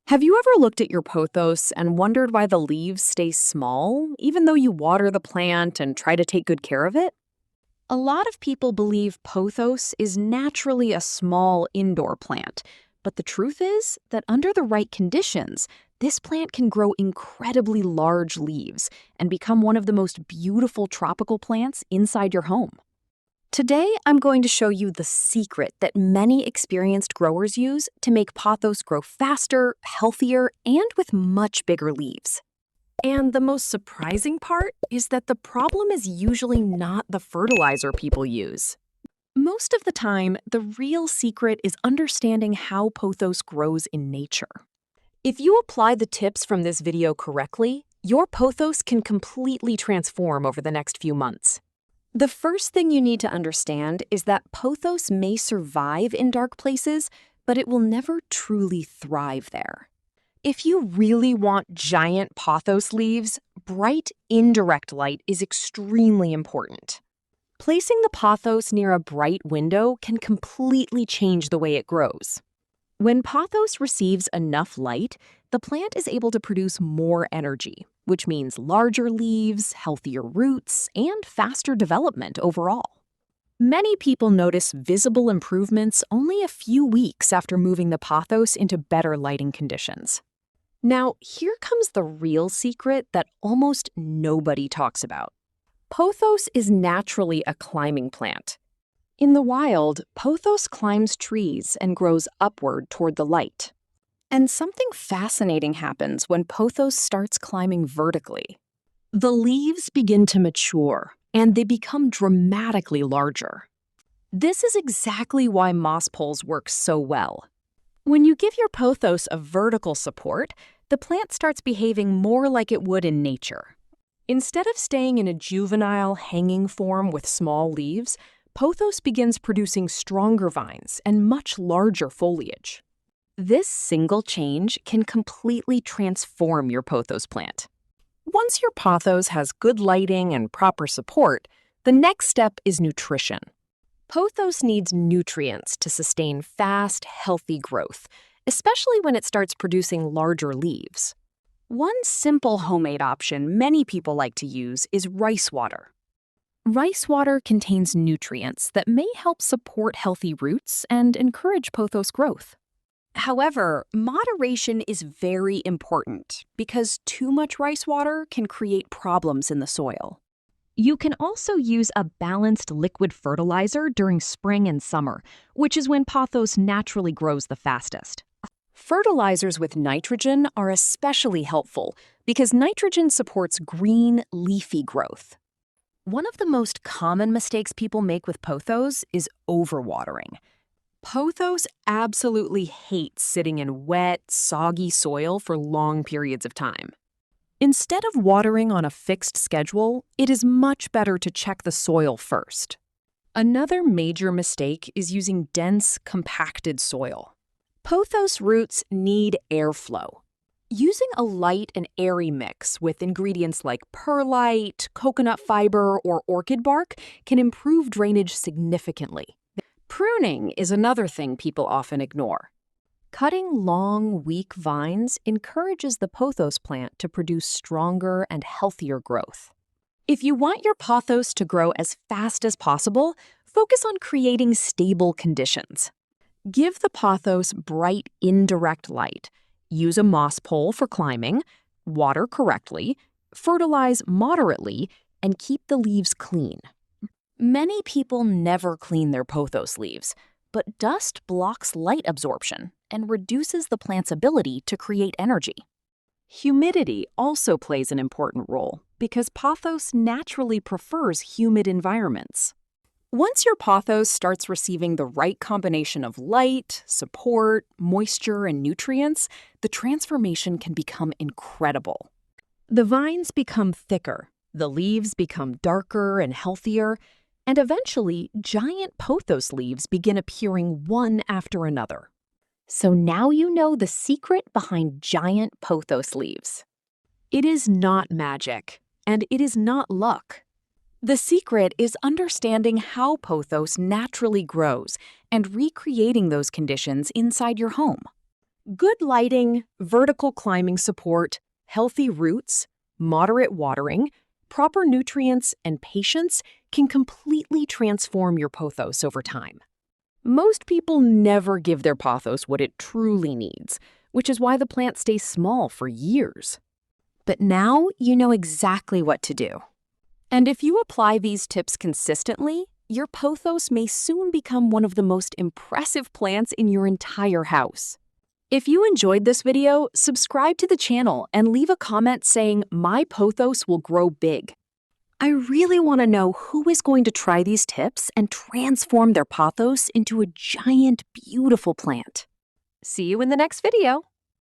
Have you ever looked at your pothos and wondered why the leaves stay small, even though you water the plant and try to take good care of it? A lot of people believe pothos is naturally a small indoor plant, but the truth is that under the right conditions, this plant can grow incredibly large leaves and become one of the most beautiful tropical plants inside your home. Today, I'm going to show you the secret that many experienced growers use to make pothos grow faster, healthier, and with much bigger leaves. And the most surprising part is that the problem is usually not the fertilizer people use. Most of the time, the real secret is understanding how pothos grows in nature. If you apply the tips from this video correctly, your pothos can completely transform over the next few months. The first thing you need to understand is that pothos may survive in dark places, but it will never truly thrive there. If you really want giant pothos leaves, bright, indirect light is extremely important. Placing the pothos near a bright window can completely change the way it grows. When pothos receives enough light, the plant is able to produce more energy, which means larger leaves, healthier roots, and faster development overall. Many people notice visible improvements only a few weeks after moving the pothos into better lighting conditions. Now, here comes the real secret that almost nobody talks about. Pothos is naturally a climbing plant. In the wild, pothos climbs trees and grows upward toward the light. And something fascinating happens when pothos starts climbing vertically. The leaves begin to mature, and they become dramatically larger. This is exactly why moss poles work so well. When you give your pothos a vertical support, the plant starts behaving more like it would in nature. Instead of staying in a juvenile, hanging form with small leaves, pothos begins producing stronger vines and much larger foliage. This single change can completely transform your pothos plant. Once your pothos has good lighting and proper support, the next step is nutrition. Pothos needs nutrients to sustain fast, healthy growth, especially when it starts producing larger leaves. One simple homemade option many people like to use is rice water. Rice water contains nutrients that may help support healthy roots and encourage pothos growth. However, moderation is very important because too much rice water can create problems in the soil. You can also use a balanced liquid fertilizer during spring and summer, which is when pothos naturally grows the fastest. Fertilizers with nitrogen are especially helpful because nitrogen supports green, leafy growth. One of the most common mistakes people make with pothos is overwatering. Pothos absolutely hates sitting in wet, soggy soil for long periods of time. Instead of watering on a fixed schedule, it is much better to check the soil first. Another major mistake is using dense, compacted soil. Pothos roots need airflow. Using a light and airy mix with ingredients like perlite, coconut fiber, or orchid bark can improve drainage significantly. Pruning is another thing people often ignore. Cutting long, weak vines encourages the pothos plant to produce stronger and healthier growth. If you want your pothos to grow as fast as possible, focus on creating stable conditions. Give the pothos bright, indirect light. Use a moss pole for climbing, water correctly, fertilize moderately, and keep the leaves clean. Many people never clean their pothos leaves, but dust blocks light absorption and reduces the plant's ability to create energy. Humidity also plays an important role because pothos naturally prefers humid environments. Once your pothos starts receiving the right combination of light, support, moisture, and nutrients, the transformation can become incredible. The vines become thicker, the leaves become darker and healthier, and eventually, giant pothos leaves begin appearing one after another. So now you know the secret behind giant pothos leaves. It is not magic, and it is not luck. The secret is understanding how pothos naturally grows and recreating those conditions inside your home. Good lighting, vertical climbing support, healthy roots, moderate watering, proper nutrients, and patience can completely transform your pothos over time. Most people never give their pothos what it truly needs, which is why the plant stays small for years. But now you know exactly what to do. And if you apply these tips consistently, your pothos may soon become one of the most impressive plants in your entire house. If you enjoyed this video, subscribe to the channel and leave a comment saying, "My pothos will grow big." I really want to know who is going to try these tips and transform their pothos into a giant, beautiful plant. See you in the next video.